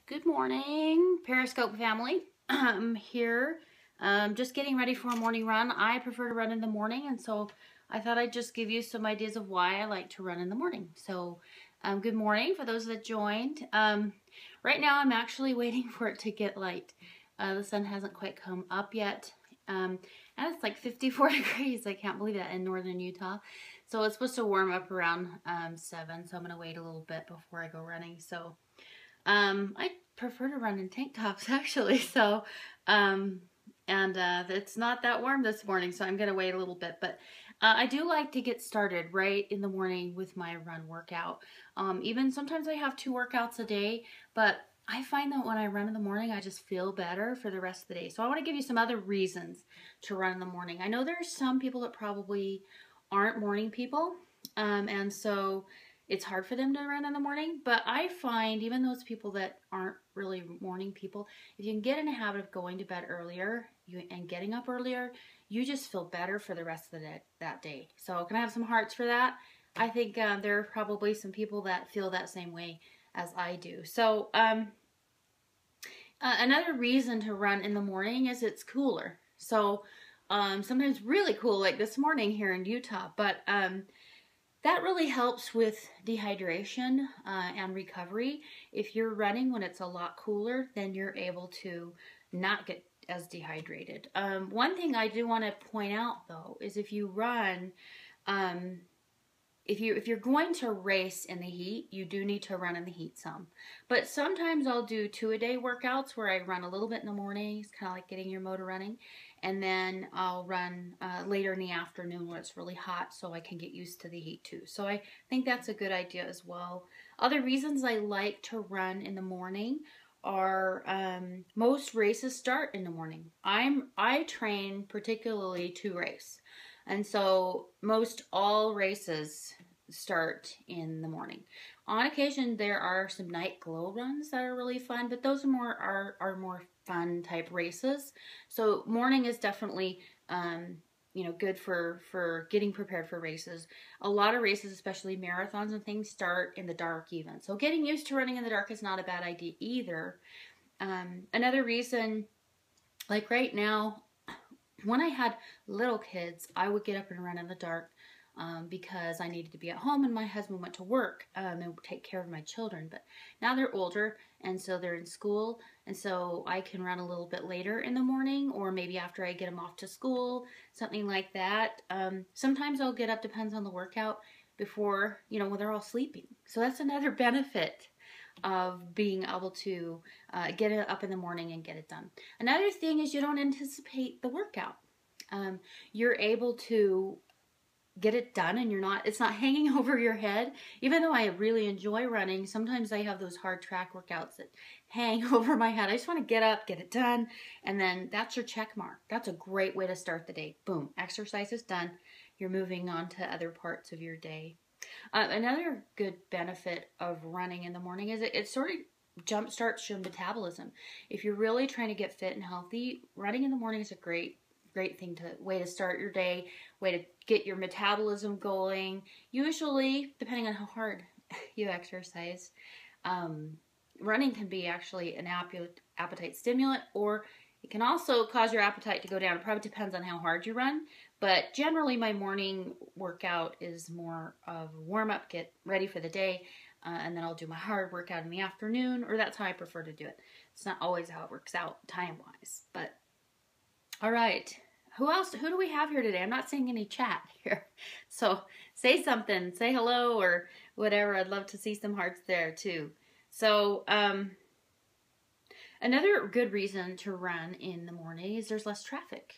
Good morning, Periscope family. I'm here just getting ready for a morning run. I prefer to run in the morning, and so I thought I'd just give you some ideas of why I like to run in the morning. So good morning for those that joined. Right now I'm actually waiting for it to get light. The sun hasn't quite come up yet, and it's like 54 degrees. I can't believe that in northern Utah. So it's supposed to warm up around 7, so I'm going to wait a little bit before I go running. So I prefer to run in tank tops actually, so it's not that warm this morning, so I'm gonna wait a little bit, but I do like to get started right in the morning with my run workout. Even sometimes I have 2 workouts a day, but I find that when I run in the morning, I just feel better for the rest of the day. So I want to give you some other reasons to run in the morning. I know there's some people that probably aren't morning people, and so it's hard for them to run in the morning, but I find even those people that aren't really morning people, if you can get in a habit of going to bed earlier and getting up earlier, you just feel better for the rest of that day. So can I have some hearts for that? I think there are probably some people that feel that same way as I do. So another reason to run in the morning is it's cooler. So sometimes really cool, like this morning here in Utah, but that really helps with dehydration and recovery. If you're running when it's a lot cooler, then you're able to not get as dehydrated. One thing I do want to point out though is if you run, if you're going to race in the heat, you do need to run in the heat some. But sometimes I'll do 2-a-day workouts where I run a little bit in the morning. It's kind of like getting your motor running. And then I'll run later in the afternoon when it's really hot so I can get used to the heat too. So I think that's a good idea as well. Other reasons I like to run in the morning are most races start in the morning. I train particularly to race. And so most all races start in the morning. On occasion, there are some night glow runs that are really fun, but those are more fun type races. So morning is definitely good for getting prepared for races. A lot of races, especially marathons and things, start in the dark even. So getting used to running in the dark is not a bad idea either. Another reason, like right now, when I had little kids, I would get up and run in the dark because I needed to be at home and my husband went to work and take care of my children. But now they're older and so they're in school, and so I can run a little bit later in the morning or maybe after I get them off to school, something like that. Sometimes I'll get up, depends on the workout, before, when they're all sleeping. So that's another benefit of being able to get it up in the morning and get it done. Another thing is you don't anticipate the workout. You're able to get it done and it's not hanging over your head. Even though I really enjoy running, sometimes I have those hard track workouts that hang over my head. I just want to get up, get it done, and then that's your check mark. That's a great way to start the day. Boom, exercise is done. You're moving on to other parts of your day. Another good benefit of running in the morning is it sort of jump starts your metabolism. If you're really trying to get fit and healthy, running in the morning is a great way to start your day, way to get your metabolism going. Usually, depending on how hard you exercise, running can be actually an appetite stimulant, or it can also cause your appetite to go down. It probably depends on how hard you run, but generally my morning workout is more of a warm-up, get ready for the day, and then I'll do my hard workout in the afternoon, or that's how I prefer to do it. It's not always how it works out time-wise, but all right. Who else? Who do we have here today? I'm not seeing any chat here, so say something, say hello or whatever. I'd love to see some hearts there too. So another good reason to run in the morning is there's less traffic.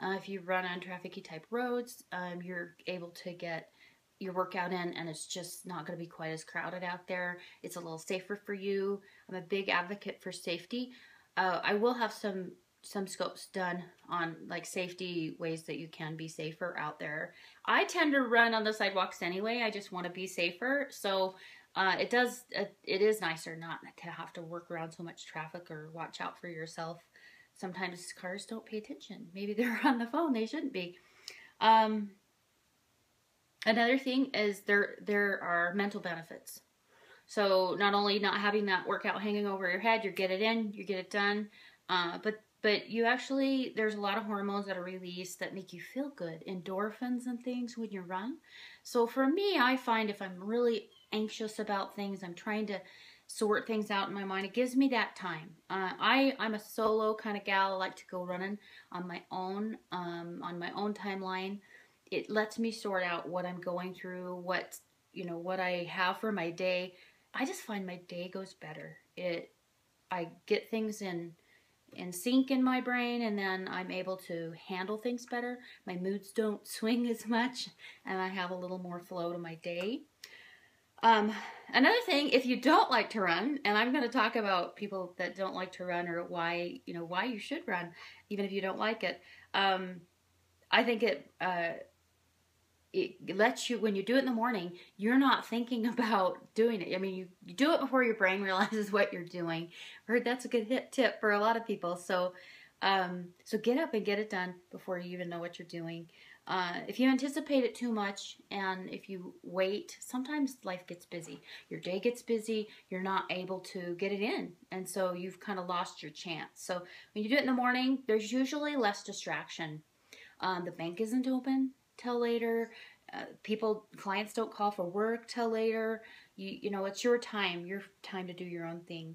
If you run on trafficy type roads, you're able to get your workout in and it's just not going to be quite as crowded out there. It's a little safer for you. I'm a big advocate for safety. I will have some scopes done on like safety ways that you can be safer out there. I tend to run on the sidewalks anyway. I just want to be safer. So it is nicer not to have to work around so much traffic or watch out for yourself. Sometimes cars don't pay attention. Maybe they're on the phone. They shouldn't be. Another thing is there are mental benefits. So not only not having that workout hanging over your head, you get it in, you get it done. But you actually, there's a lot of hormones that are released that make you feel good, endorphins and things when you run. So for me, I find if I'm really anxious about things, I'm trying to sort things out in my mind, it gives me that time. I'm a solo kind of gal. I like to go running on my own timeline. It lets me sort out what I'm going through, what I have for my day. I just find my day goes better. I get things in sync in my brain, and then I'm able to handle things better. My moods don't swing as much, and I have a little more flow to my day. Another thing, if you don't like to run, and I'm going to talk about people that don't like to run, or why you should run, even if you don't like it. I think it lets you, when you do it in the morning, you're not thinking about doing it. I mean, you do it before your brain realizes what you're doing. I heard that's a good tip for a lot of people. So get up and get it done before you even know what you're doing. If you anticipate it too much, and if you wait, sometimes life gets busy. Your day gets busy. You're not able to get it in. And so you've kind of lost your chance. So when you do it in the morning, there's usually less distraction. The bank isn't open till later. Clients don't call for work till later. It's your time to do your own thing.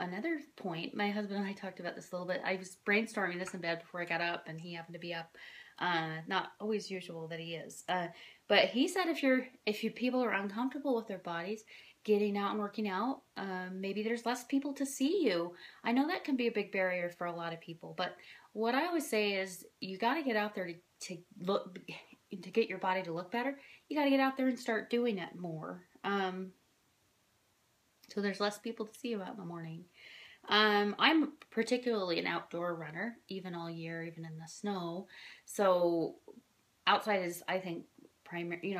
Another point, my husband and I talked about this a little bit. I was brainstorming this in bed before I got up, and he happened to be up. Not always usual that he is. But he said if people are uncomfortable with their bodies, getting out and working out, maybe there's less people to see you. I know that can be a big barrier for a lot of people, but what I always say is you got to get out there to get your body to look better. You got to get out there and start doing it more. So there's less people to see you out in the morning. I'm particularly an outdoor runner, even all year, even in the snow. So outside is, I think,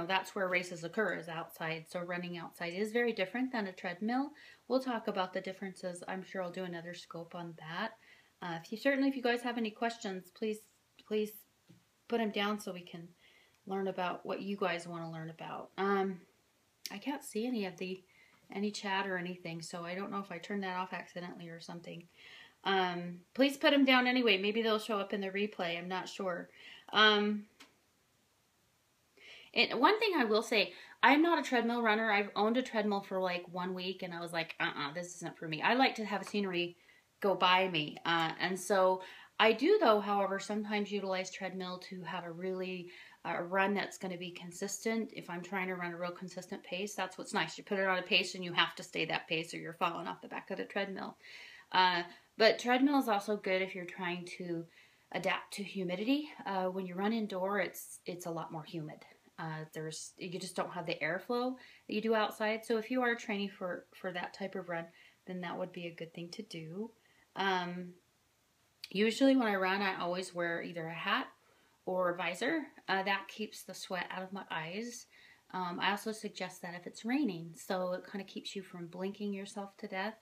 that's where races occur, is outside. So running outside is very different than a treadmill. We'll talk about the differences. I'm sure I'll do another scope on that. If you guys have any questions, please put them down so we can learn about what you guys want to learn about. I can't see any chat or anything, so I don't know if I turned that off accidentally or something. Please put them down anyway. Maybe they'll show up in the replay. I'm not sure. And one thing I will say, I'm not a treadmill runner. I've owned a treadmill for like 1 week, and I was like, this isn't for me. I like to have scenery go by me. And so I do, though, however, sometimes utilize treadmill to have a really run that's going to be consistent. If I'm trying to run a real consistent pace, that's what's nice. You put it on a pace and you have to stay that pace or you're falling off the back of the treadmill. But treadmill is also good if you're trying to adapt to humidity. When you run indoor, it's a lot more humid. You just don't have the airflow that you do outside. So if you are training for that type of run, then that would be a good thing to do. Usually when I run, I always wear either a hat or a visor. That keeps the sweat out of my eyes. I also suggest that if it's raining, so it kind of keeps you from blinking yourself to death.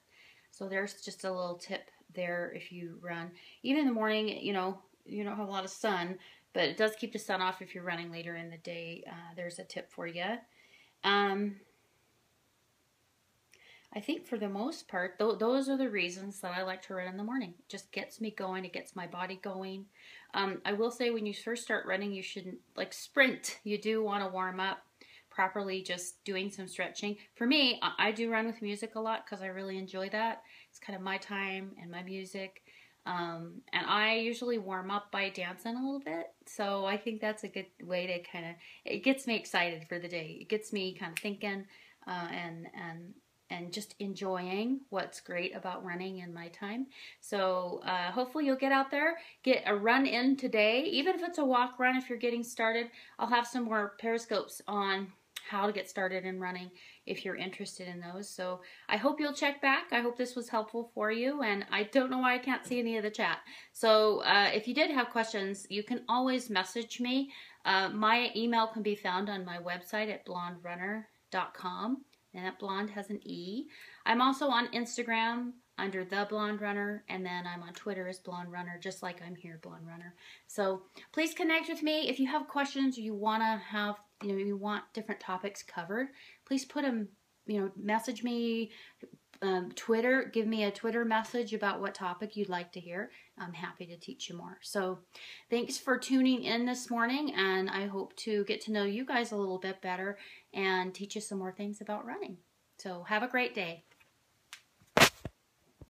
So there's just a little tip there if you run. Even in the morning, you don't have a lot of sun, but it does keep the sun off if you're running later in the day. There's a tip for you. I think for the most part, those are the reasons that I like to run in the morning. It just gets me going. It gets my body going. I will say when you first start running, you shouldn't sprint. You do want to warm up properly, just doing some stretching. For me, I do run with music a lot because I really enjoy that. It's kind of my time and my music. And I usually warm up by dancing a little bit. So I think that's a good way to it gets me excited for the day. It gets me kind of thinking and just enjoying what's great about running in my time. So hopefully you'll get out there, get a run in today, even if it's a walk run if you're getting started. I'll have some more Periscopes on how to get started in running if you're interested in those. So I hope you'll check back. I hope this was helpful for you, and I don't know why I can't see any of the chat. So if you did have questions, you can always message me. My email can be found on my website at blonderunner.com. And that blonde has an E. I'm also on Instagram under The Blonde Runner, and then I'm on Twitter as Blonde Runner, just like I'm here, Blonde Runner. So please connect with me if you have questions or you want to have you want different topics covered, please put them, message me, Twitter, give me a Twitter message about what topic you'd like to hear. I'm happy to teach you more. So thanks for tuning in this morning, and I hope to get to know you guys a little bit better and teach you some more things about running. So have a great day.